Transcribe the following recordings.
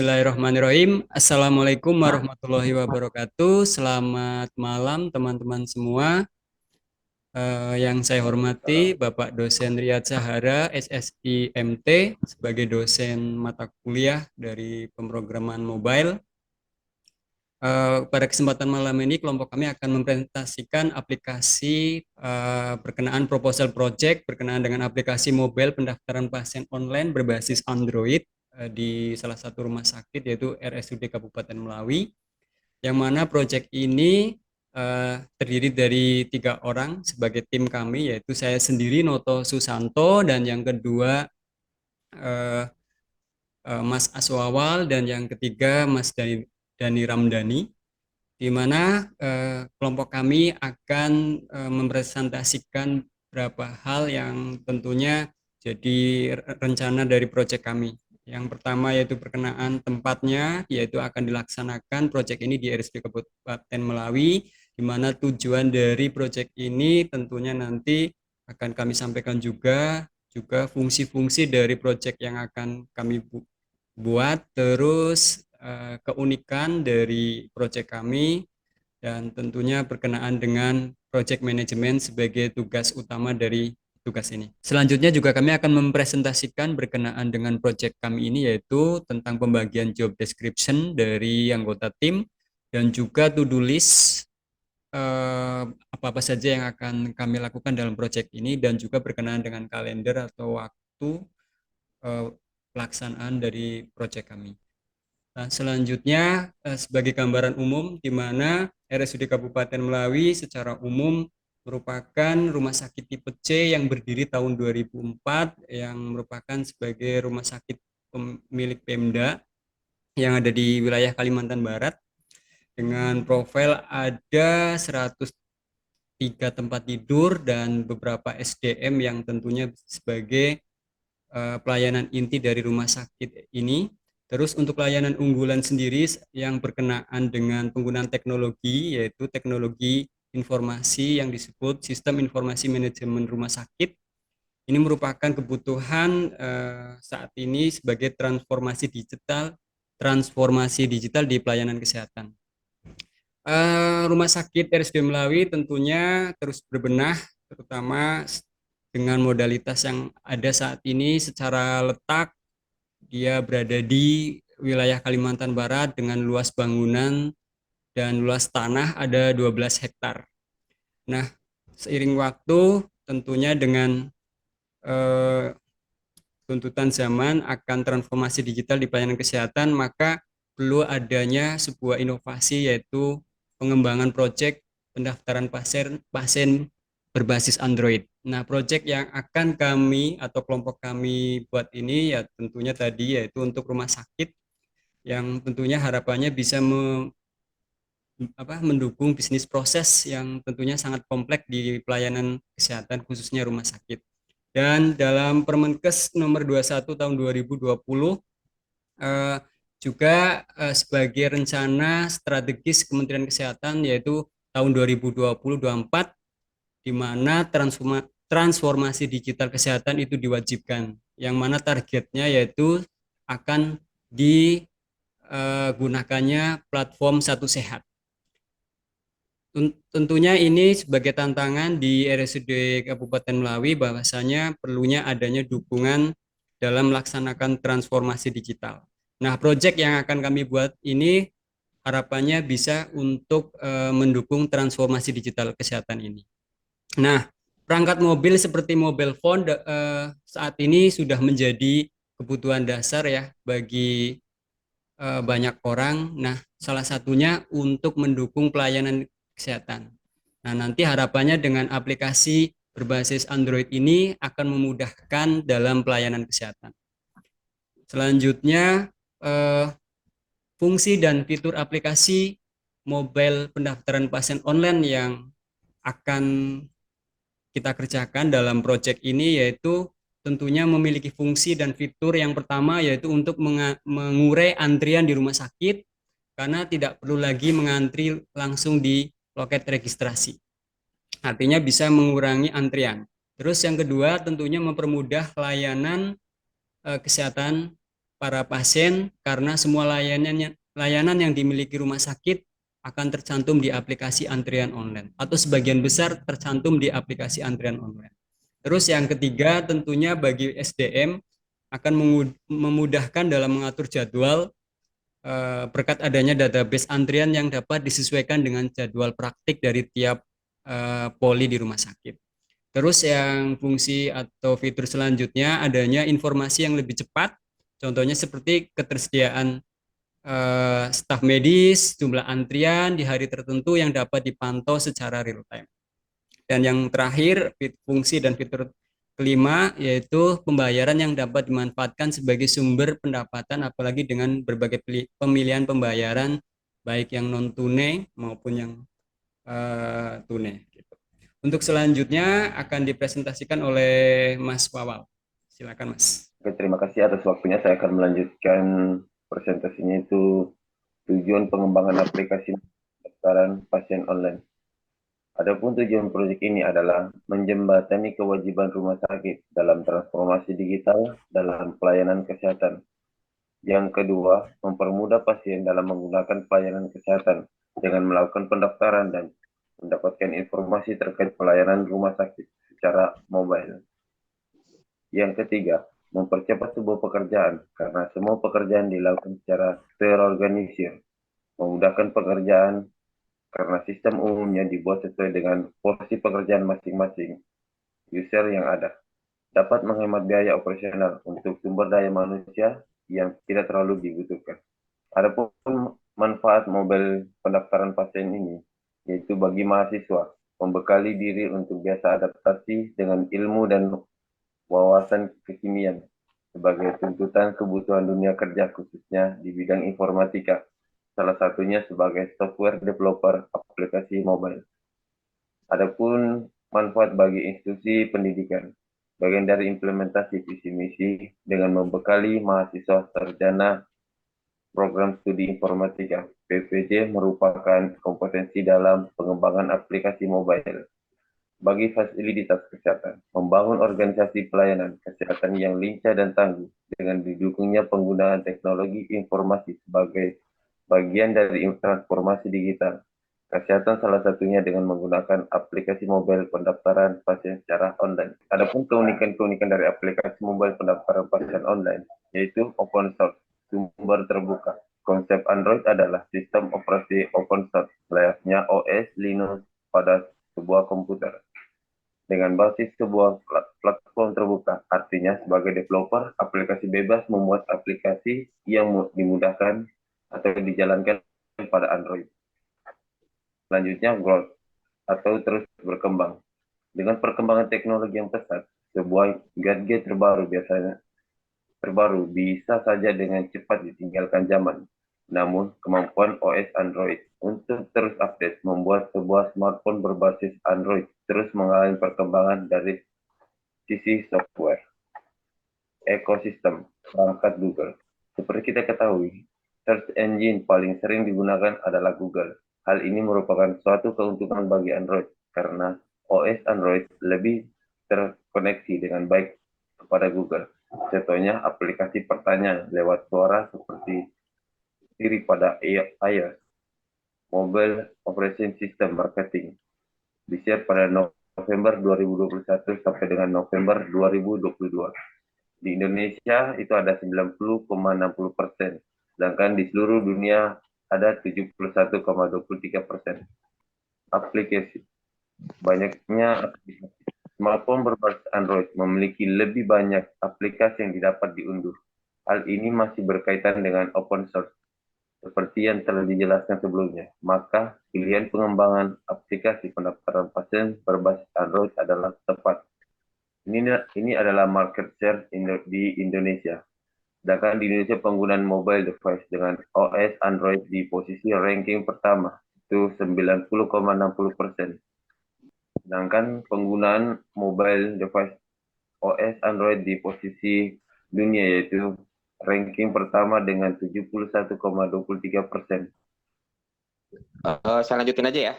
Bismillahirrahmanirrahim. Assalamualaikum warahmatullahi wabarakatuh. Selamat malam teman-teman semua. Yang saya hormati Bapak Dosen Riyad Sahara, SSI MT, sebagai dosen mata kuliah dari pemrograman mobile. Pada kesempatan malam ini kelompok kami akan mempresentasikan aplikasi berkenaan proposal project berkenaan dengan aplikasi mobile pendaftaran pasien online berbasis Android di salah satu rumah sakit yaitu RSUD Kabupaten Melawi, yang mana project ini terdiri dari 3 orang sebagai tim kami, yaitu saya sendiri Noto Susanto, dan yang kedua eh, Mas Aswawal, dan yang ketiga Mas Dani Ramdhani, di mana kelompok kami akan mempresentasikan beberapa hal yang tentunya jadi rencana dari proyek kami. Yang pertama yaitu perkenaan tempatnya, yaitu akan dilaksanakan proyek ini di RSUD Kabupaten Melawi, di mana tujuan dari proyek ini tentunya nanti akan kami sampaikan juga fungsi-fungsi dari proyek yang akan kami buat, terus keunikan dari proyek kami, dan tentunya berkenaan dengan project management sebagai tugas utama dari tugas ini. Selanjutnya juga kami akan mempresentasikan berkenaan dengan project kami ini, yaitu tentang pembagian job description dari anggota tim dan juga to-do list apa-apa saja yang akan kami lakukan dalam project ini, dan juga berkenaan dengan kalender atau waktu eh, pelaksanaan dari project kami. Nah, selanjutnya sebagai gambaran umum, di mana RSUD Kabupaten Melawi secara umum merupakan rumah sakit tipe C yang berdiri tahun 2004, yang merupakan sebagai rumah sakit milik Pemda yang ada di wilayah Kalimantan Barat, dengan profil ada 103 tempat tidur dan beberapa SDM yang tentunya sebagai pelayanan inti dari rumah sakit ini. Terus untuk layanan unggulan sendiri yang berkenaan dengan penggunaan teknologi, yaitu teknologi informasi yang disebut Sistem Informasi Manajemen Rumah Sakit. Ini merupakan kebutuhan saat ini sebagai transformasi digital di pelayanan kesehatan. Rumah sakit RSUD Melawi tentunya terus berbenah, terutama dengan modalitas yang ada saat ini. Secara letak, dia berada di wilayah Kalimantan Barat dengan luas bangunan dan luas tanah ada 12 hektar. Nah, seiring waktu tentunya dengan eh, tuntutan zaman akan transformasi digital di pelayanan kesehatan, maka perlu adanya sebuah inovasi, yaitu pengembangan proyek pendaftaran pasien berbasis Android. Nah, proyek yang akan kami atau kelompok kami buat ini ya tentunya tadi yaitu untuk rumah sakit, yang tentunya harapannya bisa mendukung bisnis proses yang tentunya sangat kompleks di pelayanan kesehatan khususnya rumah sakit. Dan dalam Permenkes nomor 21 tahun 2020 eh, juga sebagai rencana strategis Kementerian Kesehatan, yaitu tahun 2020-2024, di mana transformasi digital kesehatan itu diwajibkan, yang mana targetnya yaitu akan digunakannya platform Satu Sehat. Tentunya ini sebagai tantangan di RSUD Kabupaten Melawi, bahwasanya perlunya adanya dukungan dalam melaksanakan transformasi digital. Nah, proyek yang akan kami buat ini harapannya bisa untuk mendukung transformasi digital kesehatan ini. Nah, perangkat mobil seperti mobile phone saat ini sudah menjadi kebutuhan dasar ya bagi banyak orang. Nah, salah satunya untuk mendukung pelayanan kesehatan. Nah, nanti harapannya dengan aplikasi berbasis Android ini akan memudahkan dalam pelayanan kesehatan. Selanjutnya, eh, fungsi dan fitur aplikasi mobile pendaftaran pasien online yang akan kita kerjakan dalam proyek ini, yaitu tentunya memiliki fungsi dan fitur yang pertama, yaitu untuk mengurai antrian di rumah sakit, karena tidak perlu lagi mengantri langsung di loket registrasi. Artinya bisa mengurangi antrian. Terus yang kedua tentunya mempermudah layanan kesehatan para pasien karena semua layanan yang dimiliki rumah sakit akan tercantum di aplikasi antrian online atau sebagian besar tercantum di aplikasi antrian online. Terus yang ketiga tentunya bagi SDM akan memudahkan dalam mengatur jadwal berkat adanya database antrian yang dapat disesuaikan dengan jadwal praktik dari tiap poli di rumah sakit. Terus yang fungsi atau fitur selanjutnya adanya informasi yang lebih cepat, contohnya seperti ketersediaan staf medis, jumlah antrian di hari tertentu yang dapat dipantau secara real time. Dan yang terakhir, fungsi dan fitur kelima yaitu pembayaran yang dapat dimanfaatkan sebagai sumber pendapatan apalagi dengan berbagai pemilihan pembayaran baik yang non tunai maupun yang tunai. Gitu. Untuk selanjutnya akan dipresentasikan oleh Mas Wawal. Silakan Mas. Oke, terima kasih atas waktunya. Saya akan melanjutkan presentasinya itu tujuan pengembangan aplikasi pendaftaran pasien online. Adapun tujuan proyek ini adalah menjembatani kewajiban rumah sakit dalam transformasi digital dalam pelayanan kesehatan. Yang kedua, mempermudah pasien dalam menggunakan pelayanan kesehatan dengan melakukan pendaftaran dan mendapatkan informasi terkait pelayanan rumah sakit secara mobile. Yang ketiga, mempercepat sebuah pekerjaan karena semua pekerjaan dilakukan secara terorganisir, memudahkan pekerjaan karena sistem umumnya dibuat sesuai dengan porsi pekerjaan masing-masing user yang ada. Dapat menghemat biaya operasional untuk sumber daya manusia yang tidak terlalu dibutuhkan. Adapun manfaat mobile pendaftaran pasien ini, yaitu bagi mahasiswa, membekali diri untuk biasa adaptasi dengan ilmu dan wawasan kekinian sebagai tuntutan kebutuhan dunia kerja khususnya di bidang informatika, salah satunya sebagai software developer aplikasi mobile. Adapun manfaat bagi institusi pendidikan, bagian dari implementasi visi misi dengan membekali mahasiswa sarjana program studi informatika. PPJ merupakan kompetensi dalam pengembangan aplikasi mobile bagi fasilitas kesehatan, membangun organisasi pelayanan kesehatan yang lincah dan tangguh dengan didukungnya penggunaan teknologi informasi sebagai bagian dari transformasi digital. Kesehatan salah satunya dengan menggunakan aplikasi mobile pendaftaran pasien secara online. Adapun keunikan-keunikan dari aplikasi mobile pendaftaran pasien online, yaitu open source, sumber terbuka. Konsep Android adalah sistem operasi open source, layaknya OS Linux pada sebuah komputer dengan basis sebuah platform terbuka. Artinya sebagai developer, aplikasi bebas membuat aplikasi yang dimudahkan atau dijalankan pada Android. Selanjutnya, growth atau terus berkembang. Dengan perkembangan teknologi yang pesat, sebuah gadget terbaru bisa saja dengan cepat ditinggalkan zaman. Namun, kemampuan OS Android untuk terus update membuat sebuah smartphone berbasis Android terus mengalami perkembangan dari sisi software. Ekosistem perangkat Google. Seperti kita ketahui, search engine paling sering digunakan adalah Google. Hal ini merupakan suatu keuntungan bagi Android karena OS Android lebih terkoneksi dengan baik kepada Google. Contohnya aplikasi pertanyaan lewat suara seperti Siri pada iOS, Mobile Operation System Marketing, di-share pada November 2021 sampai dengan November 2022. Di Indonesia itu ada 90,60%, sedangkan di seluruh dunia ada 71,23%. Aplikasi. Banyaknya aplikasi. Smartphone berbasis Android memiliki lebih banyak aplikasi yang dapat diunduh. Hal ini masih berkaitan dengan open source, seperti yang telah dijelaskan sebelumnya. Maka pilihan pengembangan aplikasi pendaftaran pasien berbasis Android adalah tepat. Ini adalah market share di Indonesia. Sedangkan di Indonesia penggunaan mobile device dengan OS Android di posisi ranking pertama, itu 90,60%. Sedangkan penggunaan mobile device OS Android di posisi dunia yaitu ranking pertama dengan 71,23%. Saya lanjutin aja ya.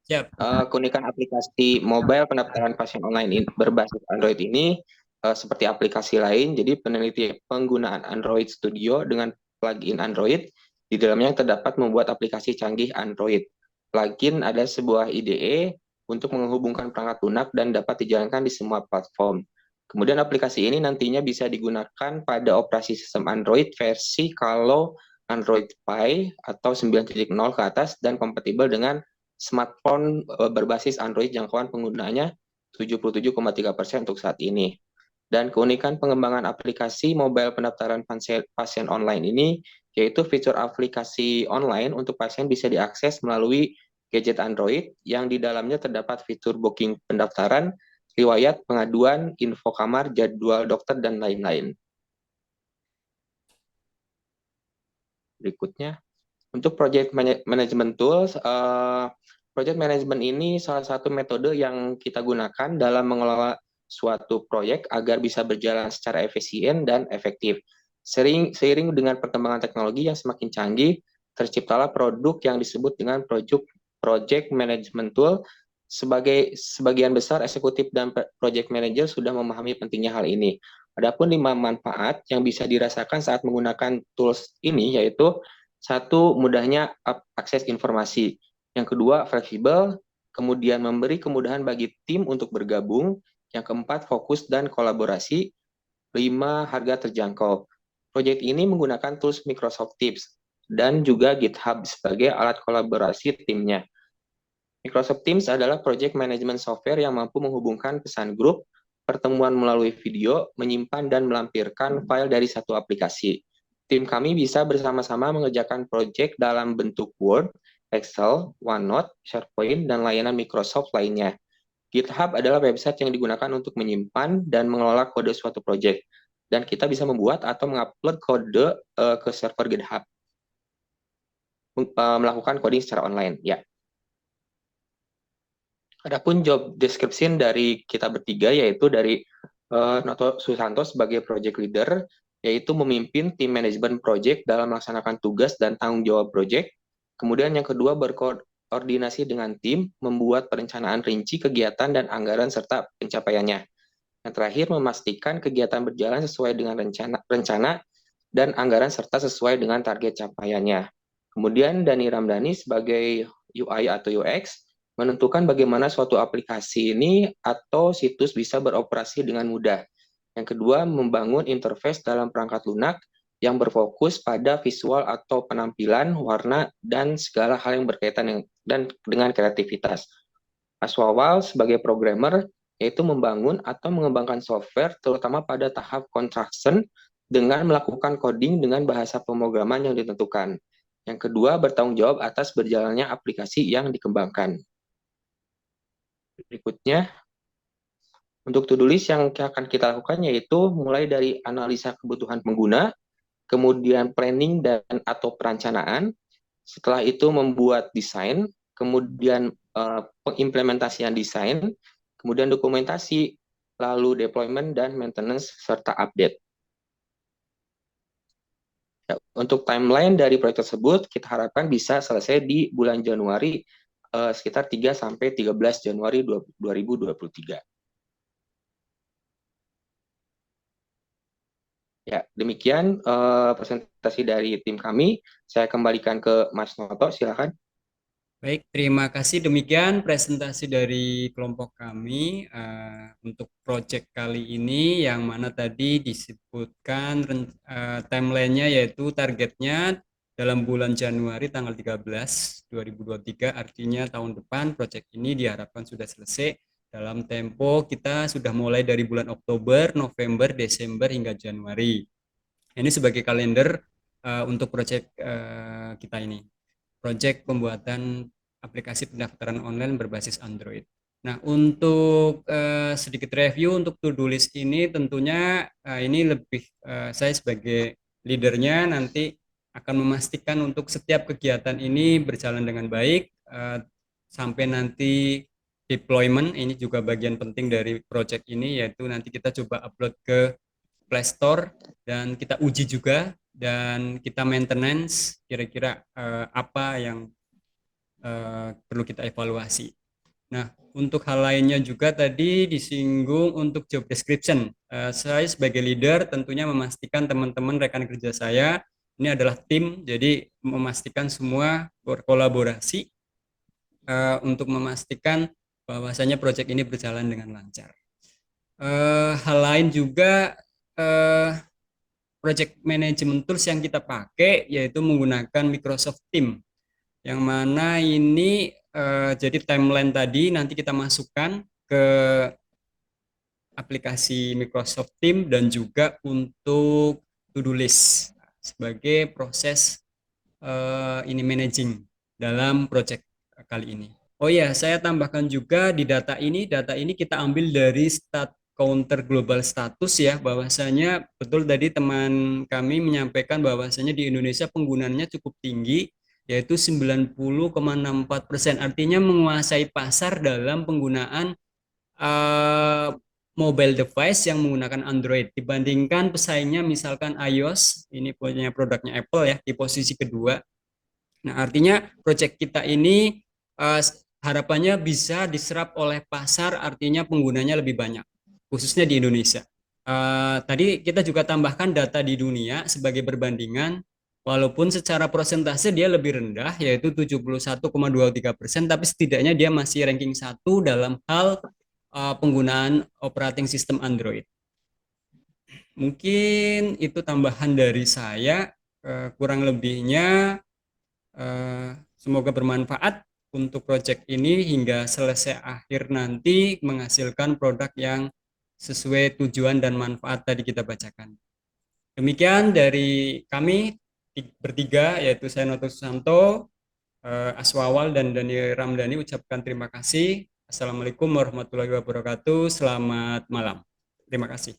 Siap. Keunikan aplikasi mobile pendaftaran pasien online berbasis Android ini seperti aplikasi lain. Jadi peneliti penggunaan Android Studio dengan plugin Android di dalamnya terdapat membuat aplikasi canggih Android. Plugin ada sebuah IDE untuk menghubungkan perangkat lunak dan dapat dijalankan di semua platform. Kemudian aplikasi ini nantinya bisa digunakan pada operasi sistem Android versi kalau Android Pie atau 9.0 ke atas dan kompatibel dengan smartphone berbasis Android jangkauan penggunanya 77,3% untuk saat ini. Dan keunikan pengembangan aplikasi mobile pendaftaran pasien online ini yaitu fitur aplikasi online untuk pasien bisa diakses melalui gadget Android yang di dalamnya terdapat fitur booking pendaftaran, riwayat pengaduan, info kamar, jadwal dokter, dan lain-lain. Berikutnya, untuk project management tools, project management ini salah satu metode yang kita gunakan dalam mengelola suatu proyek agar bisa berjalan secara efisien dan efektif. Seiring dengan perkembangan teknologi yang semakin canggih, terciptalah produk yang disebut dengan project management tool. Sebagian besar eksekutif dan project manager sudah memahami pentingnya hal ini. Adapun 5 manfaat yang bisa dirasakan saat menggunakan tools ini yaitu satu, mudahnya akses informasi. Yang kedua, fleksibel. Kemudian memberi kemudahan bagi tim untuk bergabung. Yang keempat, fokus dan kolaborasi. 5, harga terjangkau. Proyek ini menggunakan tools Microsoft Teams dan juga GitHub sebagai alat kolaborasi timnya. Microsoft Teams adalah project management software yang mampu menghubungkan pesan grup, pertemuan melalui video, menyimpan dan melampirkan file dari satu aplikasi. Tim kami bisa bersama-sama mengerjakan proyek dalam bentuk Word, Excel, OneNote, SharePoint, dan layanan Microsoft lainnya. GitHub adalah website yang digunakan untuk menyimpan dan mengelola kode suatu proyek. Dan kita bisa membuat atau mengupload kode ke server GitHub. Melakukan coding secara online. Ya. Adapun job description dari kita bertiga yaitu dari Noto Susanto sebagai project leader, yaitu memimpin tim manajemen project dalam melaksanakan tugas dan tanggung jawab project. Kemudian yang kedua berkoordinasi dengan tim, membuat perencanaan rinci kegiatan dan anggaran serta pencapaiannya. Yang terakhir memastikan kegiatan berjalan sesuai dengan rencana dan anggaran serta sesuai dengan target capaiannya. Kemudian Dani Ramdhani sebagai UI atau UX menentukan bagaimana suatu aplikasi ini atau situs bisa beroperasi dengan mudah. Yang kedua, membangun interface dalam perangkat lunak yang berfokus pada visual atau penampilan, warna, dan segala hal yang berkaitan dengan kreativitas. Aswawal sebagai programmer yaitu membangun atau mengembangkan software terutama pada tahap construction dengan melakukan coding dengan bahasa pemrograman yang ditentukan. Yang kedua, bertanggung jawab atas berjalannya aplikasi yang dikembangkan. Berikutnya, untuk to-do list yang akan kita lakukan yaitu mulai dari analisa kebutuhan pengguna, kemudian planning dan atau perencanaan, setelah itu membuat desain, kemudian pengimplementasian desain, kemudian dokumentasi, lalu deployment dan maintenance serta update. Ya, untuk timeline dari proyek tersebut kita harapkan bisa selesai di bulan Januari sekitar 3 sampai 13 Januari 2023. Ya, demikian presentasi dari tim kami. Saya kembalikan ke Mas Noto, silakan. Baik, terima kasih. Demikian presentasi dari kelompok kami untuk proyek kali ini, yang mana tadi disebutkan timelinenya yaitu targetnya dalam bulan Januari tanggal 13 2023, artinya tahun depan proyek ini diharapkan sudah selesai dalam tempo kita sudah mulai dari bulan Oktober, November, Desember hingga Januari. Ini sebagai kalender untuk proyek kita ini. Proyek pembuatan aplikasi pendaftaran online berbasis Android. Nah, untuk sedikit review untuk to-do list ini, tentunya ini lebih saya sebagai leadernya nanti akan memastikan untuk setiap kegiatan ini berjalan dengan baik sampai nanti deployment. Ini juga bagian penting dari project ini, yaitu nanti kita coba upload ke Play Store dan kita uji juga dan kita maintenance kira-kira apa yang perlu kita evaluasi. Nah, untuk hal lainnya juga tadi disinggung untuk job description. Saya sebagai leader tentunya memastikan teman-teman rekan kerja saya ini adalah tim, jadi memastikan semua berkolaborasi untuk memastikan bahwasanya proyek ini berjalan dengan lancar. Hal lain juga eh, project management tools yang kita pakai yaitu menggunakan Microsoft Teams, yang mana ini jadi timeline tadi nanti kita masukkan ke aplikasi Microsoft Teams dan juga untuk to-do list sebagai proses ini managing dalam project kali ini. Oh ya, saya tambahkan juga di data ini kita ambil dari stat counter global status ya, bahwasanya betul tadi teman kami menyampaikan bahwasanya di Indonesia penggunaannya cukup tinggi, yaitu 90,64%, artinya menguasai pasar dalam penggunaan uh, mobile device yang menggunakan Android dibandingkan pesaingnya misalkan iOS, ini punya produknya Apple ya di posisi kedua. Nah, artinya proyek kita ini uh, harapannya bisa diserap oleh pasar, artinya penggunanya lebih banyak, khususnya di Indonesia. Tadi kita juga tambahkan data di dunia sebagai perbandingan, walaupun secara persentase dia lebih rendah, yaitu 71,23%, tapi setidaknya dia masih ranking 1 dalam hal penggunaan operating system Android. Mungkin itu tambahan dari saya, kurang lebihnya semoga bermanfaat untuk proyek ini hingga selesai akhir nanti menghasilkan produk yang sesuai tujuan dan manfaat tadi kita bacakan. Demikian dari kami bertiga, yaitu saya Noto Susanto, Aswawal dan Dani Ramdhani, ucapkan terima kasih. Assalamualaikum warahmatullahi wabarakatuh. Selamat malam. Terima kasih.